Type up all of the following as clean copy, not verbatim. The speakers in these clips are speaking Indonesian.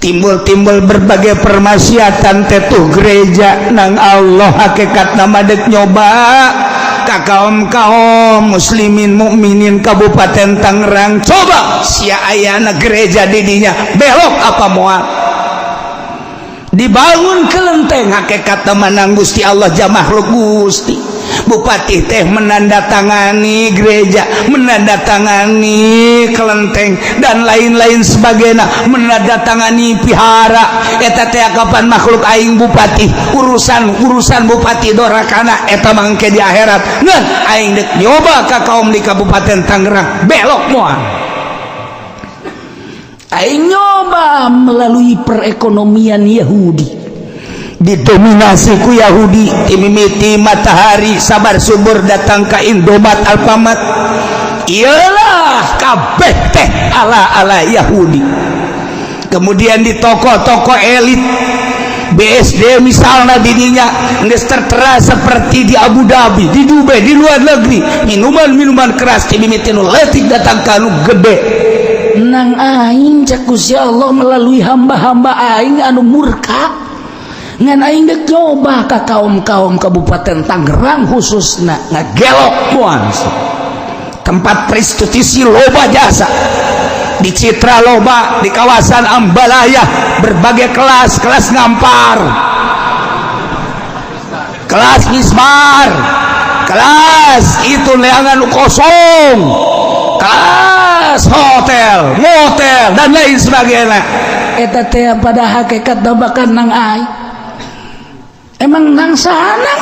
timbul-timbul berbagai permaksiatan tetuh gereja nang Allah hakikat nama dek nyoba ka kaum muslimin mukminin Kabupaten Tangerang. Coba sia ayana gereja didinya belok apa moal dibangun kelenteng hakikat temanang Gusti Allah jamahluk Gusti. Bupati teh menandatangani gereja, menandatangani kelenteng dan lain-lain sebagainya, menandatangani pihara. Eta teh kapan makhluk aing bupati, urusan bupati dorakana eta mangke di akhirat. Ngan aing dek nyoba ka kaum di Kabupaten Tangerang belok moal. Aing nyoba melalui perekonomian Yahudi, didominasi ku Yahudi, timimiti Matahari, Sabar Subur datang ke Indomaret, Alfamart, iyalah kabeh teh ala Yahudi. Kemudian di toko-toko elit BSD misalnya didinya geus tertera seperti di Abu Dhabi, di Dubai, di luar negeri, minuman keras timimiti nu leutik datang ka nu gede. Nang aing cak Gusti Allah melalui hamba-hamba aing anu murka ngan aing dek nyoba ka kaum Kabupaten Tangerang khususna ngagelok moal tempat prostitusi loba jasa, di Citra loba, di kawasan Ambalaya berbagai kelas ngampar, kelas misbar, kelas itu leangan kosong, kelas hotel, motel dan lain sebagainya. Eta teh pada hakikat dabakan nang aing emang nang sana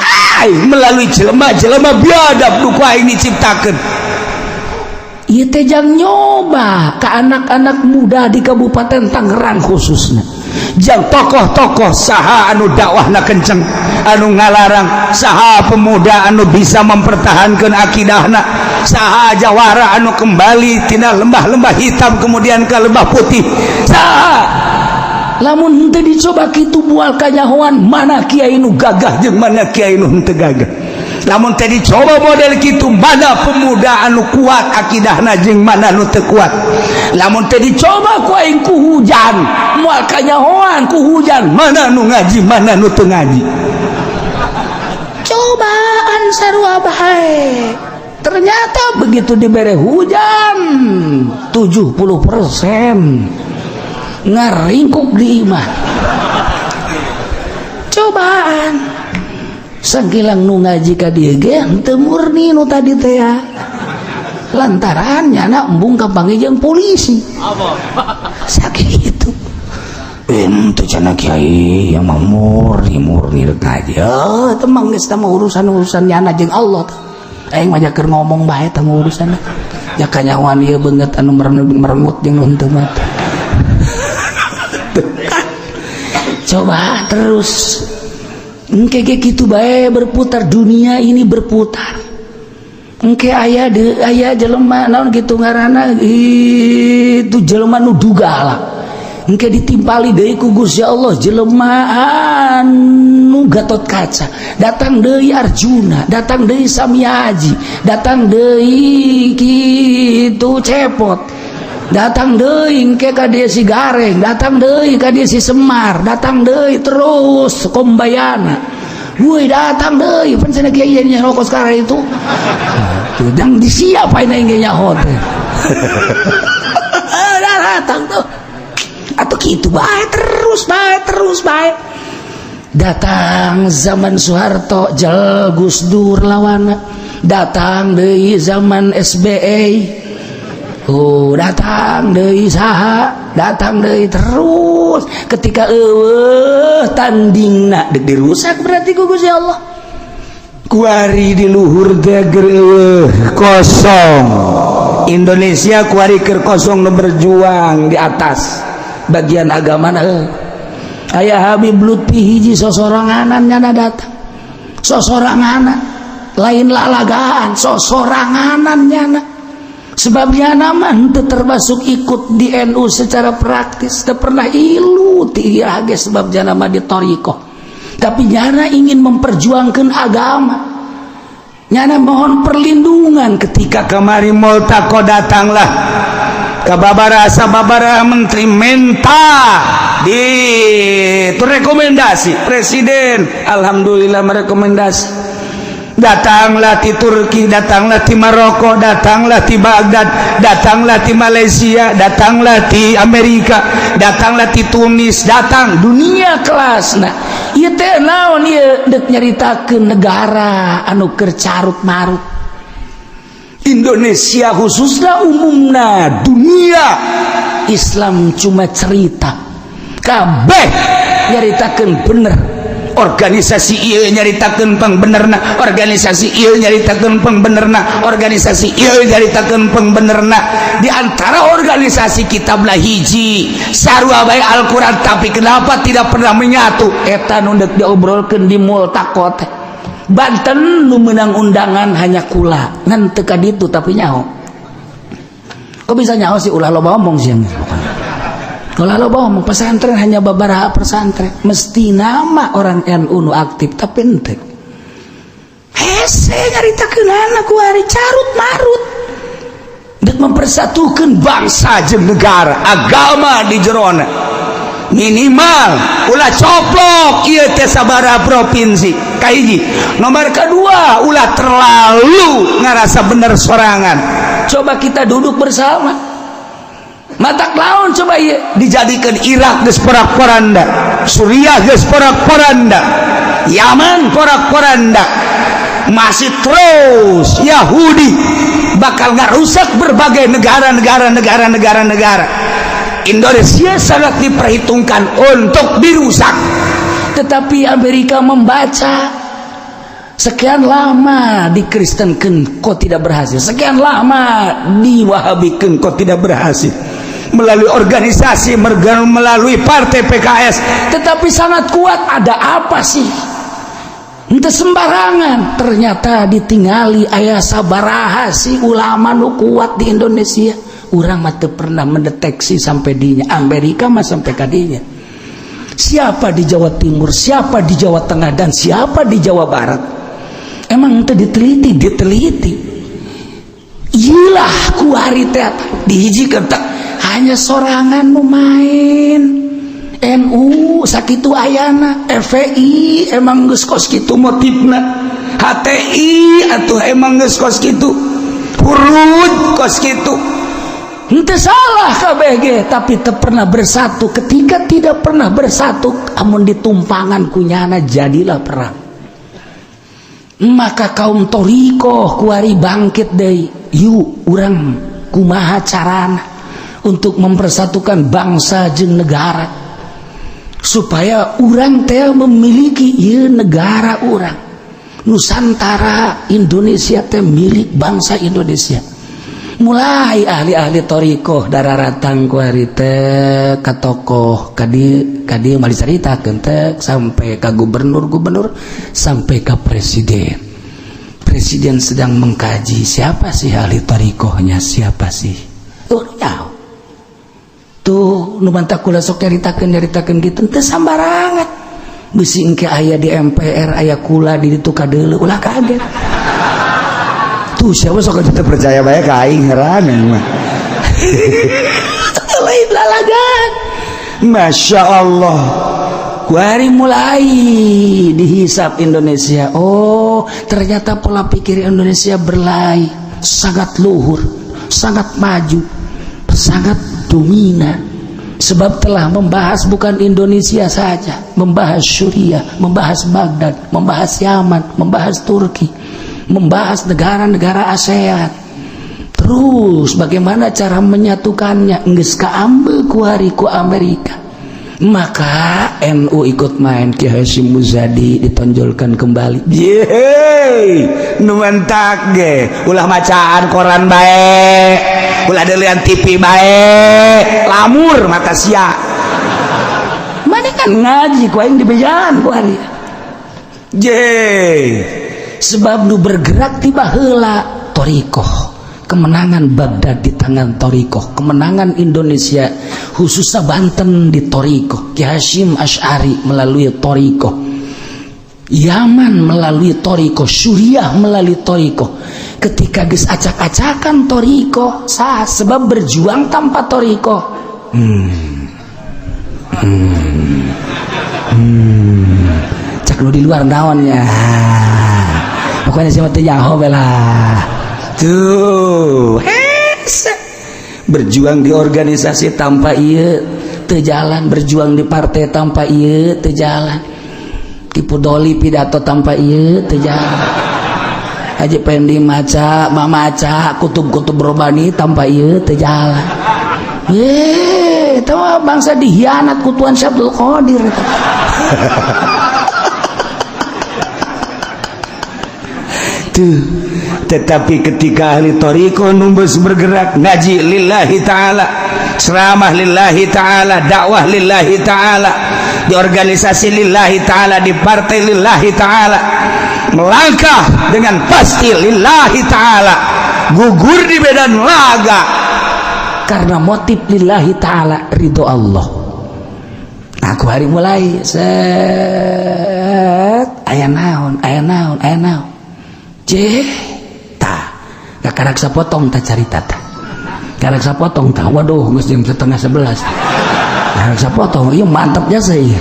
aing melalui jelema biadab nu ku aing diciptakeun. Ieu teh jang nyoba ka anak-anak muda di Kabupaten Tangerang khususnya. Jang tokoh-tokoh saha anu dakwahna kenceng, anu ngalarang, saha pemuda anu bisa mempertahankan akidahna, saha jawara anu kembali tina lembah-lembah hitam kemudian ke lembah putih, saha lamun henteu dicoba kitu moal kanyahoan mana kiai nu gagah jeung mana kiai nu henteu gagah. Lamun teh dicoba model kitu mana pemuda anu kuat akidahna jeung mana nu teu kuat. Lamun teh dicoba ku aing ku hujan moal kanyahoan ku hujan mana nu ngaji mana nu teu ngaji. Cobaan sarua bae. Ternyata begitu dibere hujan 70% ngaringkuk di imah. Cobaan sakilang nu ngaji ka dieu ge henteu murni nu tadi teh lantaran nyana embung kapanggih jeung polisi sakitu. Ente cenah kiai yang mah murni rek ngaji teu mah geus mah urusan nyana jeung Allah teh. Aing mah keur ngomong bae teh urusanna nya kanyawan ieu beungeut anu merengut jeung henteu mah. Coba terus engke gitu bae berputar, dunia ini berputar. Engke aya jelema naon kitu ngaranna itu jelema nu dugala. Engke ditimpali deui ku Gusti Allah jelema anu Gatot Kaca, datang deui Arjuna, datang deui Samyaji, datang deui kitu Cepot, datang deui engke ka dieu si Gareng, datang deui ka dieu si Semar, datang deui terus Kombayana. Woi datang deui pan cenah kieu nya rokok sekarang itu. Sedang disiapa ini ge nyaho teh. Datang tuh. Atuh kitu bae terus bae. Datang zaman Soeharto jel Gus Dur lawana. Datang deui zaman SBY. Oh, datang deui saha, datang deui terus. Ketika tandingna deuk dirusak berarti ku Gusti Allah. Kuari di luhur teh kosong. Indonesia kuari keur kosong nu berjuang di atas bagian agama aya Habib Lutfi hiji sosoranganan nyana datang. Sosoranganan lain lalagaan, sosoranganan nyana. Sebabnya nama itu termasuk ikut di NU secara praktis, tidak pernah ilu tiage sebabnya nama di Toriko. Tapi nyana ingin memperjuangkan agama, nyana mohon perlindungan. Ketika kemari Multako datanglah sababaraha menteri menta di itu rekomendasi presiden, alhamdulillah merekomendasi. Datanglah di Turki, datanglah di Maroko, datanglah di Baghdad, datanglah di Malaysia, datanglah di Amerika, datanglah di Tunis, datang dunia kelas. Nah, ieu teh naon ieu dek nyaritakeun negara anu keur carut marut. Indonesia khususnya umumna dunia Islam cuma cerita kabeh nyaritakeun bener. Organisasi ieu nyaritakeun pangbenerna, organisasi ieu nyaritakeun pangbenerna, organisasi ieu nyaritakeun pangbenerna. Di antara organisasi kita belah hiji sarua bae Al-Qur'an, tapi kenapa tidak pernah menyatu? Eta nu deuk diobrolkeun di multaqo teh. Banten nu menang undangan hanya kula ngan teu ka ditu tapi nyaho. Kok bisa nyaho sih, ulah loba omong sih. Ulah loba omong, pesantren hanya babaraha pesantren. Mesti nama orang NU nu aktif tapi henteu. Hese nyaritakeunana ku ari carut marut. Dek mempersatukeun bangsa jeung negara, agama di jerona. Minimal ulah coplok ieu teh sabaraha provinsi. Kahiji. Nomor kedua, ulah terlalu ngarasa bener sorangan. Coba kita duduk bersama. Matak laun coba iya dijadikan Irak geus porak-poranda, Suriah geus porak-poranda, Yaman porak-poranda, masih terus Yahudi bakal ngarusak berbagai negara. Indonesia sangat diperhitungkan untuk dirusak, tetapi Amerika membaca sekian lama dikristenkeun kok tidak berhasil, sekian lama diwahabikeun kok tidak berhasil, melalui organisasi, melalui partai PKS, tetapi sangat kuat. Ada apa sih? Ente sembarangan, ternyata ditinggali aya sabaraha sih ulama nu kuat di Indonesia. Urang mah teu pernah mendeteksi sampai dinya. Amerika mah sampai kadinya. Siapa di Jawa Timur, siapa di Jawa Tengah, dan siapa di Jawa Barat? Emang ente diteliti. Iyalah ku hari teh dihijikeun hanya sorangan nu main. NU sakitu ayana, FPI emang geus kos kitu motifna, HTI atuh emang geus kos kitu, Hurud kos kitu. Henteu salah kabeh ge, tapi teu pernah bersatu. Ketika tidak pernah bersatu, amun ditumpangan kunyana jadilah perang. Maka kaum Torikoh kuari bangkit deui. Yuk urang kumaha carana untuk mempersatukan bangsa jeung negara supaya urang teh memiliki ieu negara urang. Nusantara Indonesia teh milik bangsa Indonesia. Mulai ahli-ahli Torikoh dararatang ku ari teh ka tokoh kadi mah dicaritakeun teh sampai ka gubernur sampai ka presiden. Presiden sedang mengkaji siapa sih ahli Torikohnya, siapa sih? Tuh nu bantah kula sok nyaritakeun gitu teu sambarangan. Bisi engke aya di MPR aya kula di ditu kadeuleu ulah kaget. Tuh siapa sok kita percaya bae ka aing heran mah. Lain lalagan. Masya Allah. Kuari mulai dihisap Indonesia. Oh, ternyata pola pikir Indonesia berlai, sangat luhur, sangat maju, sangat dominan. Sebab telah membahas bukan Indonesia saja, membahas Suriah, membahas Baghdad, membahas Yaman, membahas Turki, membahas negara-negara ASEAN. Terus bagaimana cara menyatukannya? Geus kaambil ku hari ku Amerika. Maka NU ikut main, Ki Hasyim Muzadi ditonjolkan kembali. Yeay, nu mentak ge, ulah macaan koran bae, ulah deulean TV bae, lamur mata sia. Mana kan ngaji ku aing dibejalan ku hari. Yeay, sebab nu bergerak ti baheula Torikoh. Kemenangan Baghdad di tangan Torikoh, kemenangan Indonesia khususnya Banten di Torikoh, Ki Hasyim Asy'ari melalui Torikoh, Yaman melalui Torikoh, Suriah melalui Torikoh. ketika geus acak-acakan toriko sah sebab berjuang tanpa toriko cak lu di luar naonnya pokoknya siapa teh nyaho belah tuh berjuang di organisasi tanpa ieu teu jalan, berjuang di partai tanpa ieu teu jalan, tipu doli pidato tanpa ieu teu jalan. Haji Pendi maca, mamaca, kutub-kutub robani tanpa ieu teu jalan. Itu bangsa dihianat ku Tuan Syabdul Qadir. Tuh, tetapi ketika ahli thariqah numbus bergerak ngaji lillahi ta'ala, ceramah lillahi ta'ala, dakwah lillahi ta'ala, di organisasi lillahi ta'ala, di partai lillahi ta'ala, melangkah dengan pasti lillahi ta'ala, gugur di medan laga karena motif lillahi ta'ala, ridho Allah. Aku hari mulai set aya naon ta karak sapotong ta carita ta karak sapotong ta waduh geus jam 10:30 karak sapotong ieu mantap jasa ieu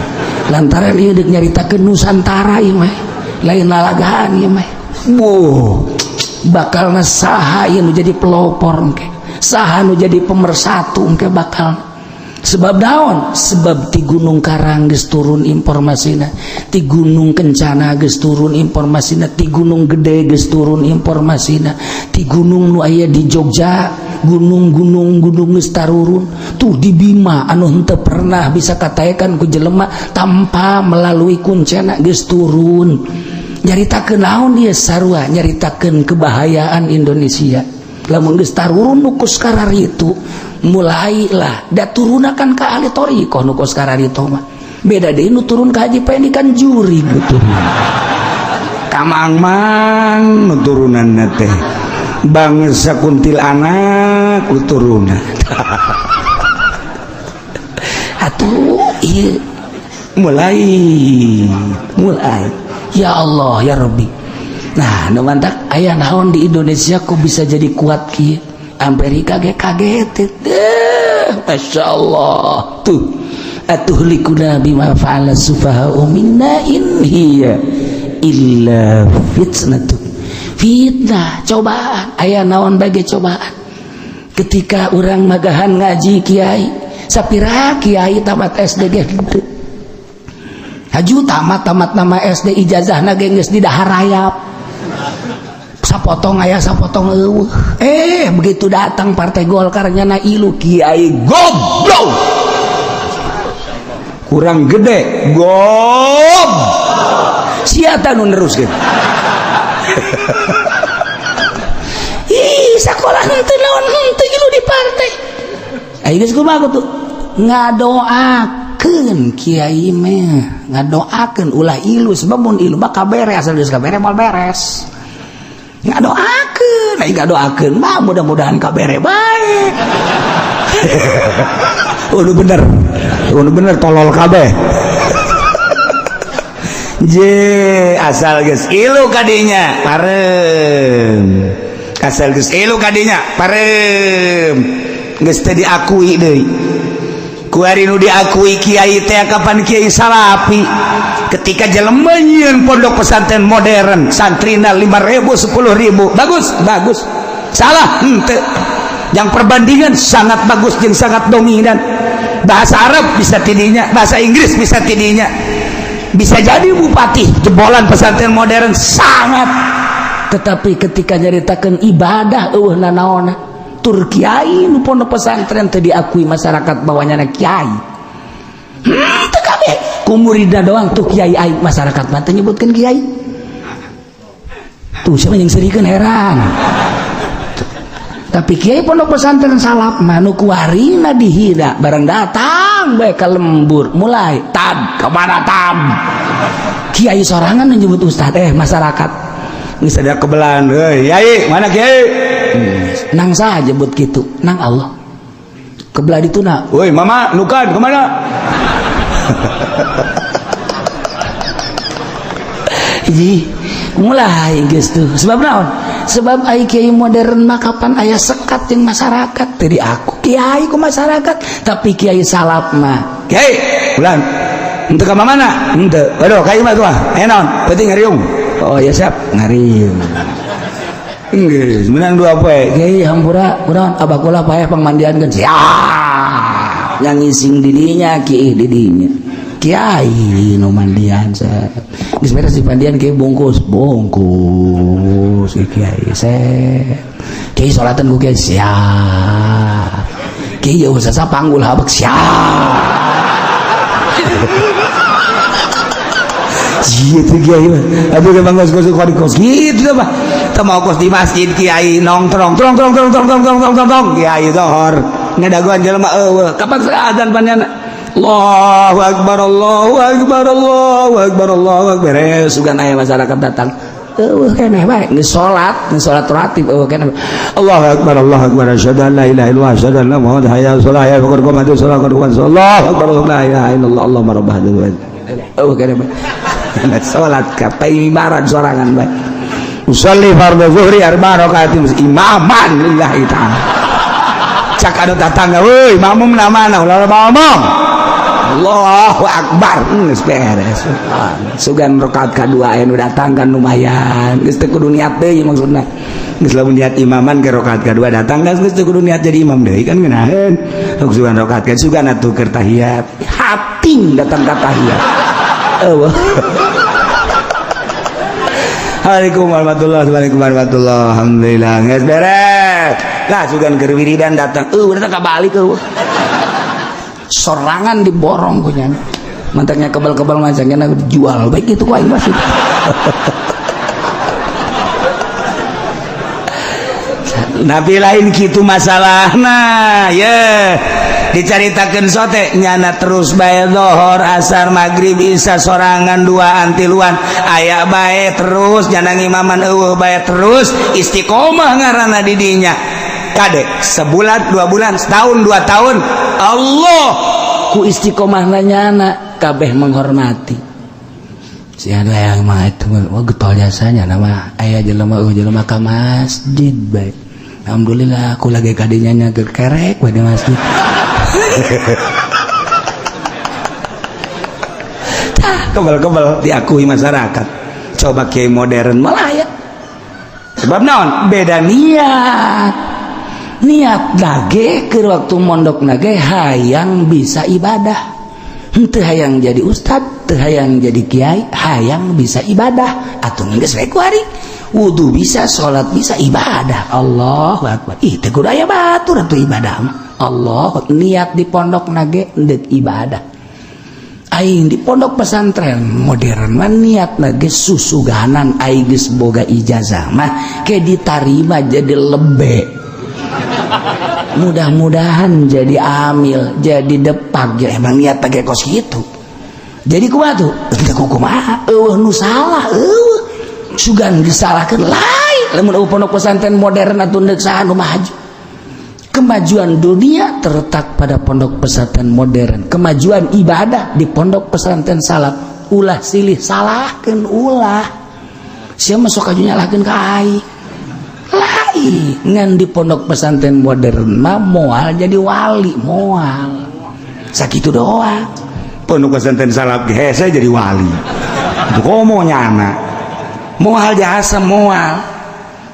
lantaran ieu deuk nyaritakeun Nusantara ieu mah lain lalagaan ieu mah bakalna saha ieu nu jadi pelopor engke saha nu jadi pemersatu engke bakal sebab daun sebab ti Gunung Karang geus turun informasina, ti Gunung Kencana geus turun informasina, ti Gunung Gede geus turun informasina, ti gunung nu aya di Jogja gunung geus tarurun tuh di Bima anu henteu pernah bisa kataekan ku jelema tanpa melalui kuncena geus turun. Nyaritakeun naon ieu sarua, nyaritakeun kebahayaan Indonesia. Lamun geus tarurun nu kus kararitu mulailah da turunakan ka ahli thariqah nu kus kararitu mah beda deui nu turun ka Haji Pendi kan juri betul kamang nu turunanna teh bangsa kuntil anak nu turunan atuh ieu mulai ya Allah ya Rabbi. Nah nu mantak aya naon di Indonesia kok bisa jadi kuat kieu Amerika ge kaget Masya Allah tuh atuhlikuna bima fa'ala sufaha'u minna in hiya illa fitnah cobaan aya naon bage cobaan ketika orang magahan ngaji kiai sapira kiai tamat SD ge haju tamat nama SD ijazahna ge geus di dahar rayap sapotong aya sapotong eueuh begitu datang partai Golkar nyana ilu kiai goblok kurang gede gob sia ta nu neruskeun sakola henteu naon henteu ilu di partai geus kumaha tuh ngadoakeun kiai mah ngadoakeun ulah ilu sebab mun ilu mah kabere asal geus kabere moal beres ngadoakeun mah mudah-mudahan kabere bae nu bener tolol kabeh je asal geus ilu kadinya pareum asal geus ilu kadinya pareum geus teu diakui deui ku ari nu diakui kiai teh kapan kiai Salapi ketika jelema nyieun pondok pesantren modern santrina 5.000 10.000 bagus salah henteu yang perbandingan sangat bagus jeung sangat dominan bahasa Arab bisa tidinya bahasa Inggris bisa tidinya bisa jadi bupati jebolan pesantren modern sangat tetapi ketika nyaritakeun ibadah eueuhna naonna tur kiai nu pondok pesantren teu diakui masyarakat bawahnya kiai teu kabeh ku muridna doang tuh kiai aing masyarakat mah teu nyebutkeun kiai tuh siapa yang serikeun heran tapi kiai pondok pesantren salap mah nu kuarina dihina barang datang bae ka lembur mulai tab kemana tab kiai sorangan nu nyebut ustad masyarakat geus ada kebelan euy yai mana kiai nang saja buat gitu nang Allah kebelah dituna woi mama nukan kemana mulai geus tuh sebab naon sebab ai kiai modern mah kapan aya sekat jeung masyarakat tadi aku kiai ku masyarakat tapi kiai salaf mah kiai ulang henteu ka mana henteu aduh kiai mah tuh naon penting ngariung oh ya siap ngariung geus menang dua poe kiai hampura kunaon abakula paeh pangmandian kan siap yang ngising didinya kiai didinya kiai nu mandian geus beres di pandian kiai bungkus kiai salatan ku kiai siap kiai jauh sasa panggul habak siap gitu kiai mah aduh ke bangkos kos gitu mah teu mau kos di masjid kiai nongkrong trong kiai dohor ngadaguan jelema eueuh kapan azan panjana Allahu Akbar Allahu Akbar Allahu Akbar Allahu Akbar sugan aya masyarakat datang eueuh keneh bae geus salat ratib eueuh keneh Allahu Akbar asyhadu an la ilaha illallah asyhadu anna muhammadan hayya 'alas shalah ya faqad qamatu shalah qad Allahu Akbar la ilaha illallah Allahumma rabb hadhihi eueuh keneh bae salat ka paimaran sorangan bae usolli fardhu zuhri arba'a rakaatin imaman lillahi ta'ala cak anu tatangga euy makmum na mana ulah ngomong Allahu Akbar geus beres sugan rakaat kadua anu datang kan lumayan geus teu kudu niat deui maksudna geus lamun niat imaman ke rakaat kadua datang geus teu kudu niat jadi imam deui kan ngeunaheun sok sugan rakaat kan sugan atuh keur tahiyat hating datang ka tahiyat eueuh Assalamualaikum warahmatullahi alhamdulillah geus beres lah sugan keur wiridan datang datang ka balik sorangan diborong punya mantaknya kebal-kebal macamnya jual baik itu kuai masih nabi lain gitu masalah nah ya dicaritakeun sote nyana terus bae zuhur asar maghrib isya sorangan duaan tiluan aya bae terus jangan imaman eueuh bae terus istiqomah ngaranna di dinya kadek sebulan 2 bulan setahun 2 tahun Allah ku istiqomahna nyana kabeh menghormati si anu yang mah itu getol jasanya nama aya jelema ka masjid bae alhamdulillah aku lagi kadinya nya kerek bae di masjid kebal-kebal diakui masyarakat coba kiai modern malah ya sebab naon beda niat lagi ke waktu mondok nage hayang bisa ibadah henteu hayang jadi ustad teu hayang jadi kiai hayang bisa ibadah atuh geus we kuari wudu bisa salat bisa ibadah Allahu Akbar ih teh kudu aya batur atuh ibadah mah Allah niat di pondok nage endeuh ibadah aing di pondok pesantren modern mah niat nage susuganan aing geus boga ijazah mah ke ditarima jadi lebe mudah-mudahan jadi amil jadi depak ya emang niat pakai kos gitu jadi kumaha tuh teu kumaha eueuh nu salah eueuh sugan disalahkeun lain lamun pondok pesantren modern atuh deuk saha nu maju kemajuan dunia terletak pada pondok pesantren modern kemajuan ibadah di pondok pesantren salaf ulah silih salahkeun ulah sia mah sok aju nyalahkeun ka aing ngan di pondok pesantren modern mah moal jadi wali moal sakitu doang pondok pesantren salaf hese jadi wali itu komo nyana moal jasa moal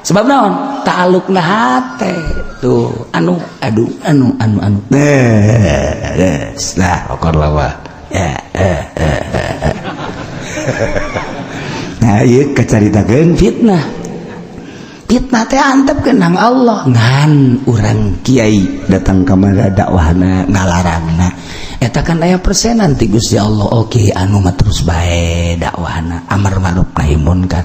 sebab naon ta'alluqna hate tuh anu lah okor lawa nah ieu kacaritakeun fitnah teh antep kenang Allah ngan urang kiai datang ka mana dakwahna ngalarangna eta kan aya persenan ti Gusti Allah oke anu mah terus bae dakwahna amar ma'ruf nahi munkar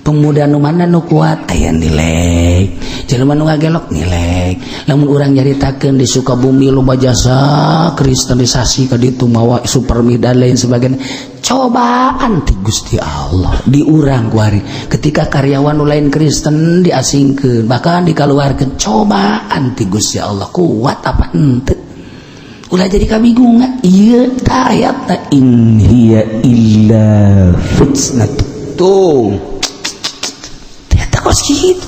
pemuda nu mana nu kuat aya nilai jelema nu ngagelok nilai lamun urang nyaritakeun di Sukabumi loba jasa kristenisasi ka ditu mawa supermi dan lain sebagainya cobaan ti Gusti Allah di urang kuari ketika karyawan nu lain Kristen diasingkeun bahkan dikaluarkeun cobaan ti Gusti Allah kuat apa henteu ulah jadi kabingungan ieu ta ayatna in hiya illa fitnah tuh kos gitu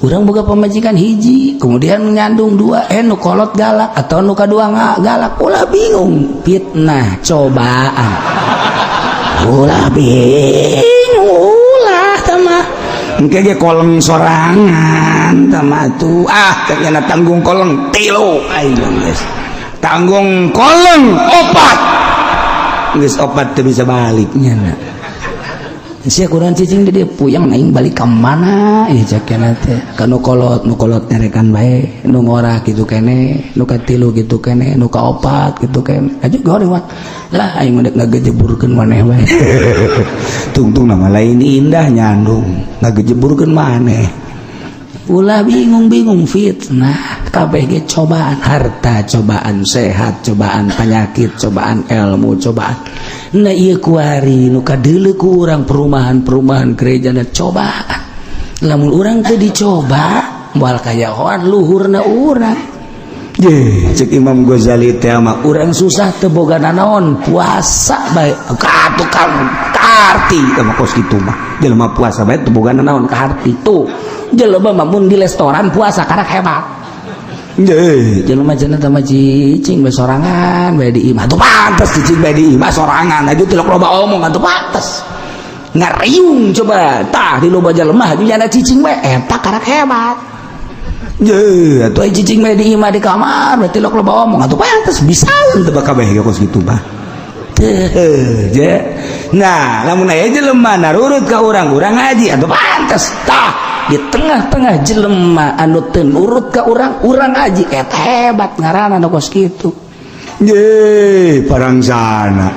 urang boga pamajikan hiji kemudian nyandung dua nu kolot galak atau nu kadua galak ulah bingung fitnah cobaan ulah bingung ulah tamah engke ge koleng sorangan tamah tu kayaknya tanggung koleng 3 ayo guys tanggung koleng 4 geus 4 teu bisa baliknya na sia kurang cicing di dia puyang aing balik ka mana jakena teh ka nu kolot nerekan bae nu ngora kitu kene nu katilu kitu kene nu kaopat kitu kene aju goreng lah aing mendek ngagejeburkeun maneh bae tungtung nama lain indah nyandung ngagejeburkeun maneh ulah bingung fitnah kabeh ge cobaan harta cobaan sehat cobaan penyakit cobaan ilmu cobaan na ieu kuari nu kadeuleu ku urang perumahan gerejana cobaan lamun urang teu dicoba moal kayahoan luhurna urang ye cek Imam Ghazali teh mah urang susah teu boga nanaon puasa bae ka tukang karti mah kos kitu mah jelema puasa bae teu boga nanaon ka harti tuh jelema mah mun di restoran puasa karek hebat ye jelema cenah teh mah cicing bae sorangan bae di imah tuh pantes cicing bae di imah sorangan aju teu loba omong atuh pantes ngariung coba tah di loba jelema aju nyana cicing bae eta karek hebat ye atuh cicing bae di imah di kamar berarti loba omong atuh pantes bisa teu kabeh ge kos kitu mah je nah lamun aya jelema narurut ka urang ngaji atuh pantes tah di tengah-tengah jelema anu teu nurut ka urang ngaji eta hebat ngaranna kos kitu ye parangsana